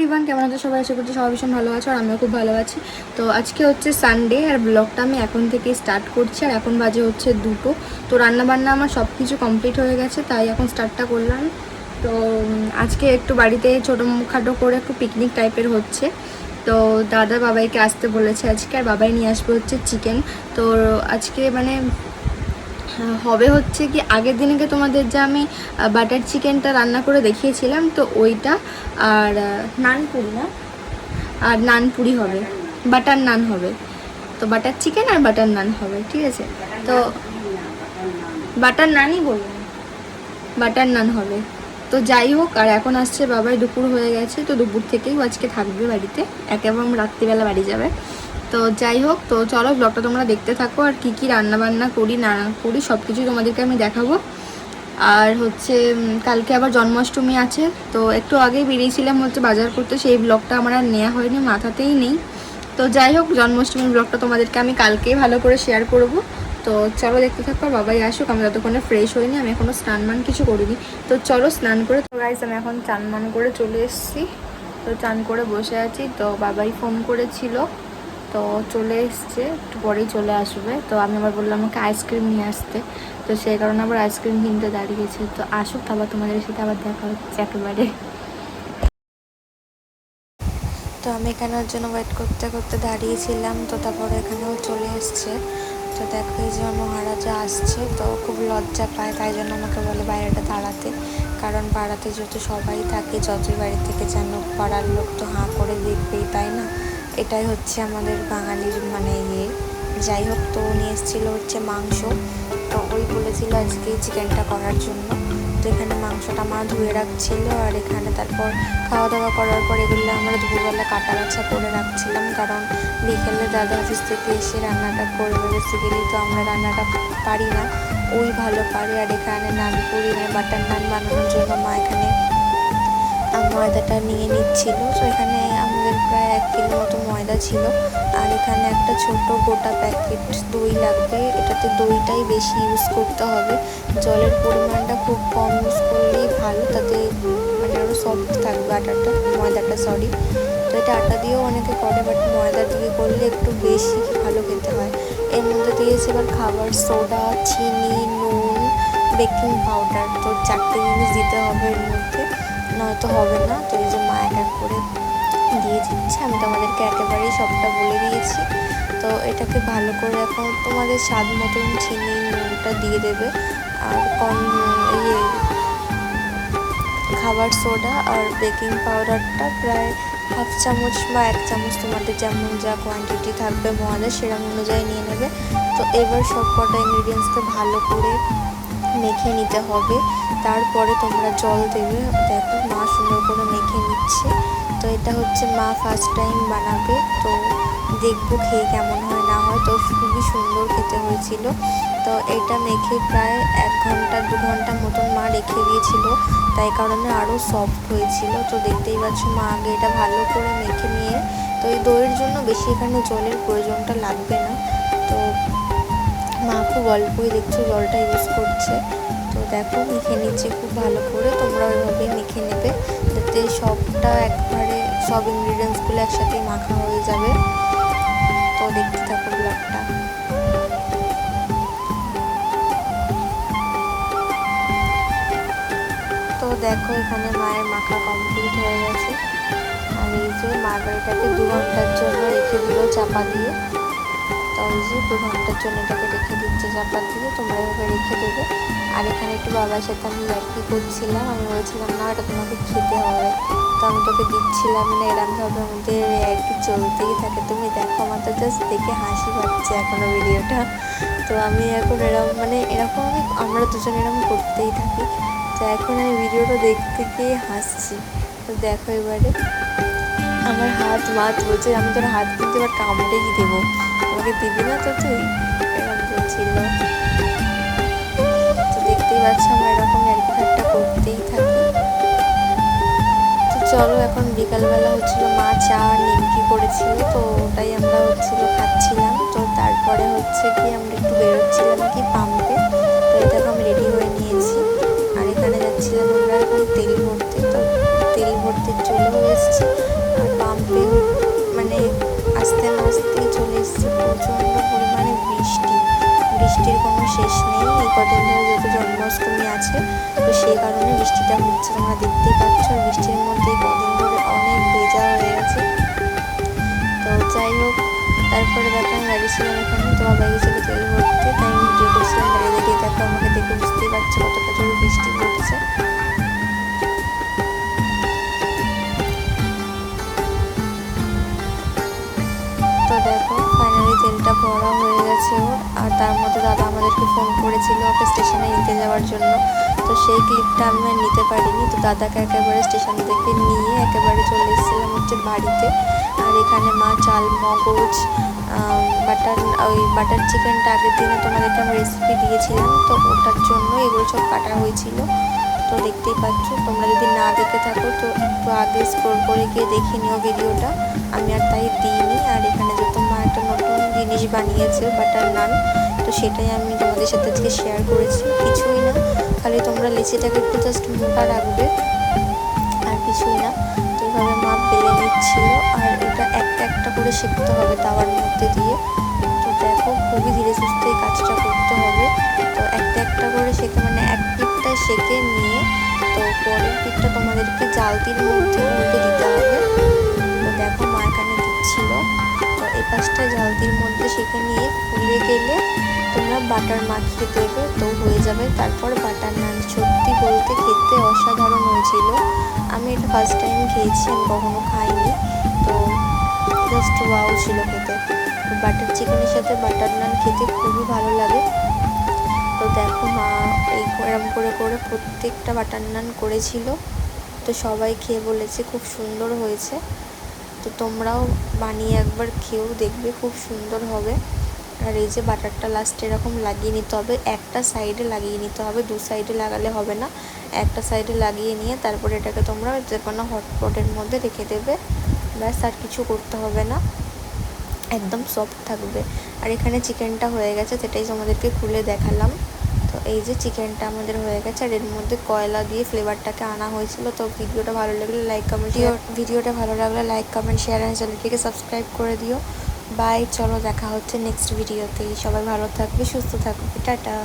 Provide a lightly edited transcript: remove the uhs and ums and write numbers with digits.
Ivan কেমন আছে সবাই? আশা করছি সবাই ভীষণ ভালো আছে আর আমিও খুব ভালো আছি। তো আজকে হচ্ছে সানডে আর ব্লগটা আমি এখন থেকে স্টার্ট করছি আর এখন বাজে হচ্ছে 2টো। তো রান্নাবান্না আমার সব কিছু কমপ্লিট হয়ে গেছে, তাই এখন স্টার্টটা করলাম। তো আজকে একটু বাড়িতে ছোটোখাটো করে একটু পিকনিক টাইপের হচ্ছে। তো দাদা বাবাইকে আসতে বলেছে আজকে, আর বাবাই নিয়ে আসবে হচ্ছে চিকেন। তো আজকে মানে হবে হচ্ছে কি, আগের দিনকে তোমাদের যা আমি বাটার চিকেনটা রান্না করে দেখিয়েছিলাম, তো ওইটা আর নানপুরি না, আর নানপুরি হবে, বাটার নান হবে। তো বাটার চিকেন আর বাটার নান হবে, ঠিক আছে? তো বাটার নানই বললাম, বাটার নান হবে। তো যাই হোক, আর এখন আসছে বাবাই, দুপুর হয়ে গেছে, তো দুপুর থেকেই আজকে থাকবে বাড়িতে, একেবারে রাত্রিবেলা বাড়ি যাবে। তো যাই হোক, তো চলো ব্লগটা তোমরা দেখতে থাকো, আর কি কি রান্না বান্না করি না করি সব কিছুই তোমাদেরকে আমি দেখাবো। আর হচ্ছে কালকে আবার জন্মাষ্টমী আছে, তো একটু আগেই বেরিয়েছিলাম হচ্ছে বাজার করতে, সেই ব্লগটা আমার আর নেওয়া হয়নি, মাথাতেই নেই। তো যাই হোক, জন্মাষ্টমীর ব্লগটা তোমাদেরকে আমি কালকেই ভালো করে শেয়ার করব। তো চলো দেখতে থাকো, বাবাই আসুক, আমি যতক্ষণে ফ্রেশ হইনি, আমি এখনও স্নান মান কিছু করিনি। তো চলো স্নান করে, তো গাইস আমি এখন চান মান করে চলে এসেছি। তো চান করে বসে আছি, তো বাবাই ফোন করেছিল, তো চলে এসছে, একটু পরেই চলে আসবে। তো আমি আবার বললাম আমাকে আইসক্রিম নিয়ে আসতে, তো সেই কারণে আবার আইসক্রিম কিনতে দাঁড়িয়েছে। তো আসুক, আবার তোমাদের সাথে আবার দেখা হচ্ছে একেবারে। তো আমি এখানে ওর জন্য ওয়েট করতে করতে দাঁড়িয়েছিলাম, তো তারপরে এখানেও চলে এসছে। তো দেখো এই যে মহারাজা আসছে, তো খুব লজ্জা পায়, তাই জন্য আমাকে বলে বাইরেটা দাঁড়াতে, কারণ পাড়াতে যেহেতু সবাই থাকে, যতই বাড়ি থেকে যেন পাড়ার লোক তো হাঁ করে দেখবেই, তাই না? এটাই হচ্ছে আমাদের বাঙালির মানে যাই হোক, তো নিয়ে এসেছিলো হচ্ছে মাংস, তো ওই বলেছিল আজকে চিকেনটা করার জন্য। তো এখানে মাংসটা মা ধুয়ে রাখছিল, আর এখানে তারপর খাওয়া দাওয়া করার পর এগুলো আমরা দুপুরবেলা কাটা বাছা করে রাখছিলাম, কারণ বিকেলে দাদা অফিস থেকে এসে রান্নাটা করবে। বেসিক্যালি তো আমরা রান্নাটা পারি না, ওই ভালো পারে। আর এখানে নানপুরি বাটার নান বানানোর জন্য মা এখানে ময়দাটা নিয়ে নিচ্ছিল। তো এখানে আমাদের প্রায় 1 কিলো মতো ময়দা ছিল, আর এখানে একটা ছোট গোটা প্যাকেট দই লাগবে। এটাতে দইটাই বেশি ইউজ করতে হবে, জলের পরিমাণটা খুব কম ইউজ করলেই ভালো, তাতে মানে আরও সফট থাকবে আটাটা, ময়দাটা সরি। তো এটা আটা দিয়েও অনেকে করে, বাট ময়দা দিয়ে করলে একটু বেশি ভালো খেতে হয়। এর মধ্যে দিয়েছে এবার খাবার সোডা, চিনি, নুন, বেকিং পাউডার, তো 4টে জিনিস দিতে হবে এর মধ্যে, নয়তো হবে না। তো এই যে মা এক এক করে দিয়ে দিচ্ছে, আমি তোমাদেরকে একেবারেই সবটা বলে দিয়েছি। তো এটাকে ভালো করে এখন তোমাদের স্বাদ মতন চিনি নুনটা দিয়ে দেবে, আর খাবার সোডা আর বেকিং পাউডারটা প্রায় 1/2 চামচ বা 1 চামচ, তোমাদের যেমন যা কোয়ান্টিটি থাকবে ময়দা সেরকম অনুযায়ী নিয়ে নেবে। তো এবার সব কটা ইনগ্রিডিয়েন্টসকে ভালো করে মেখে নিতে হবে, তারপরে তোমরা জল দেবে। দেখো মা সুন্দর করে মেখে নিচ্ছে। তো এটা হচ্ছে মা ফার্স্ট টাইম বানাবে, তো দেখবো খেয়ে কেমন হয় না হয়। তো খুবই সুন্দর খেতে হয়েছিল। তো এটা মেখে প্রায় 1 ঘন্টা 2 ঘন্টা মতন মা রেখে দিয়েছিল, তাই কারণে আরও সফট হয়েছিল। তো দেখতেই পাচ্ছ মা আগে এটা ভালো করে মেখে নিয়ে, তো এই দইয়ের জন্য বেশি এখানে জলের প্রয়োজনটা লাগবে না। তো মা খুব অল্পই দেখছো জলটা ইউজ করছে। তো দেখো মেখে নিচ্ছে খুব ভালো করে, তোমরা ওইভাবেই মেখে নেবে, যাতে সবটা একবারে সব ইনগ্রিডিয়েন্টসগুলো একসাথে মাখা হয়ে যাবে। তো দেখতে থাকো ব্লগটা। তো দেখো এখানে মায়ের মাখা কমপ্লিট হয়ে গেছে, আর এই যে মা এটাকে 2 ঘন্টার জন্য রেখে দিল চাপা দিয়ে। তো এই যে 2 ঘন্টার জন্য এটাকে রেখে দিচ্ছে চাপা দিয়ে, তোমরা এভাবে রেখে দেবে। আর এখানে একটু বাবার সাথে আমি ইয়ার্কি করছিলাম, আমি বলছিলাম না এটা তোমাকে খেতে হবে, তো আমি তোকে দিচ্ছিলাম না, এরকমভাবে আমাদের ইয়ার্কি চলতেই থাকে। তুমি দেখো আমার তো জাস্ট দেখে হাসি পাচ্ছে এখনও ভিডিওটা। তো আমি এখন এরকম মানে এরকম আমরা দুজন এরকম করতেই থাকি। তো এখন আমি ভিডিওটা দেখতে গিয়ে হাসছি। তো দেখো এবারে আমার হাত মাত বলছে, আমি তোর হাত কিন্তু এবার কামড়েই দেবো, আমাকে দিবি না তো তুই, এরকম বলছিল। তো দেখতেই পাচ্ছ আমরা এরকম ইয়ার্কি ঠাট্টা করতেই থাকি। তো চলো এখন বিকালবেলা হচ্ছিলো মা চা আর নিমকি করেছিল, তো ওটাই আমরা খাচ্ছিলাম। তো তারপরে হচ্ছে কি আমরা একটু বেরোচ্ছিলাম কি পাম্পে। তো এই দেখো আমি রেডি হয়ে নিয়েছি, আর এখানে যাচ্ছিলাম আমরা এখন তেল ভরতে। তো তেল ভরতে চলেও এসেছি, শেষ নেই। এই কদিন ধরে যেহেতু জন্মাষ্টমী আছে, তো সেই কারণে বৃষ্টিটা হচ্ছে, তোমরা দেখতেই পাচ্ছ। আর বৃষ্টির মধ্যে কদিন ধরে অনেক ভেজা হয়ে গেছে। তো যাই হোক, তারপরে দেখো আমি দাঁড়িয়েছিলাম এখানে, তো বাবা গেছিলো তেল ভরতে, তাই আমি ভিডিও করছিলাম দাঁড়িয়ে দাঁড়িয়ে। দেখো আমাকে দেখে বুঝতেই পারছো কতটা জোরে বৃষ্টি পড়ছে। তো দেখো ফাইনালি তেলটা ভরা হয়ে গেছে ওর। আর তার মধ্যে দাদা আমাদেরকে ফোন করেছিল ওকে স্টেশনে নিতে যাওয়ার জন্য, তো সেই ক্লিপটা আমি আর নিতে পারিনি। তো দাদাকে একেবারে স্টেশন থেকে নিয়ে একেবারে চলে এসেছিলাম হচ্ছে বাড়িতে। আর এখানে মা চাল মগজ বাটার চিকেনটা আগের দিনে তোমাদেরকে আমি রেসিপি দিয়েছিলাম, তো ওটার জন্য এগুলো সব কাটা হয়েছিল। তো দেখতেই পাচ্ছ, তোমরা যদি না দেখে থাকো তো একটু আগে স্ক্রল করে গিয়ে দেখে নিও ভিডিওটা, আমি আর তাই দিইনি। আর এখানে যে তোমার একটা নতুন জিনিস বানিয়েছে বাটার নান, তো সেটাই আমি তোমাদের সাথে আজকে শেয়ার করেছি। কিছুই না, খালি তোমরা লেচিটাকে একটু জাস্ট মোটা রাখবে, আর কিছুই না। তো এইভাবে মা বেলে নিচ্ছিল, আর এটা একটা একটা করে সেঁকতে হবে তাওয়ার মধ্যে দিয়ে। তো দেখো খুবই ধীরে সুস্থে এই কাজটা করতে হবে। তো একটা একটা করে সেঁকে, মানে এক পিঠটা সেঁকে নিয়ে তো পরের পিঠটা তোমাদেরকে জালতির মধ্যে উল্টে দিতে হবে। তো দেখো মা এখানে দিচ্ছিল। তো এই পাশটা জালতির মধ্যে সেঁকে নিয়ে ফুলে গেলে তোমরা বাটার মাখিয়ে দেবে, তো হয়ে যাবে তারপর বাটার নান। সত্যি বলতে খেতে অসাধারণ হয়েছিল। আমি এটা ফার্স্ট টাইম খেয়েছি, আমি কখনো খাইনি। তো জাস্ট ওয়াও ছিল খেতে। বাটার চিকেনের সাথে বাটার নান খেতে খুবই ভালো লাগে। তো দেখো মা এরম করে করে প্রত্যেকটা বাটার নান করেছিল, তো সবাই খেয়ে বলেছে খুব সুন্দর হয়েছে। তো তোমরাও বানিয়ে একবার খেয়েও দেখবে, খুব সুন্দর হবে। আর এই যে বাটারটা লাস্টে এরকম লাগিয়ে নিতে হবে, একটা সাইডে লাগিয়ে নিতে হবে, দু সাইডে লাগালে হবে না। একটা সাইডে লাগিয়ে নিয়ে তারপরে এটাকে তোমরা যে কোনো হটপটের মধ্যে রেখে দেবে, ব্যাস আর কিছু করতে হবে না, একদম সফট থাকবে। আর এখানে চিকেনটা হয়ে গেছে, সেটাই তোমাদেরকে খুলে দেখালাম। তো এই যে চিকেনটা আমাদের হয়ে গেছে, আর এর মধ্যে কয়লা দিয়ে ফ্লেভারটাকে আনা হয়েছিল। তো ভিডিওটা ভালো লাগলে লাইক কমেন্ট শেয়ার, আর চ্যানেলটিকে সাবস্ক্রাইব করে দিও। বাই, চলো দেখা হচ্ছে নেক্সট ভিডিওতে। সবাই ভালো থাকবে, সুস্থ থাকবে, টাটা।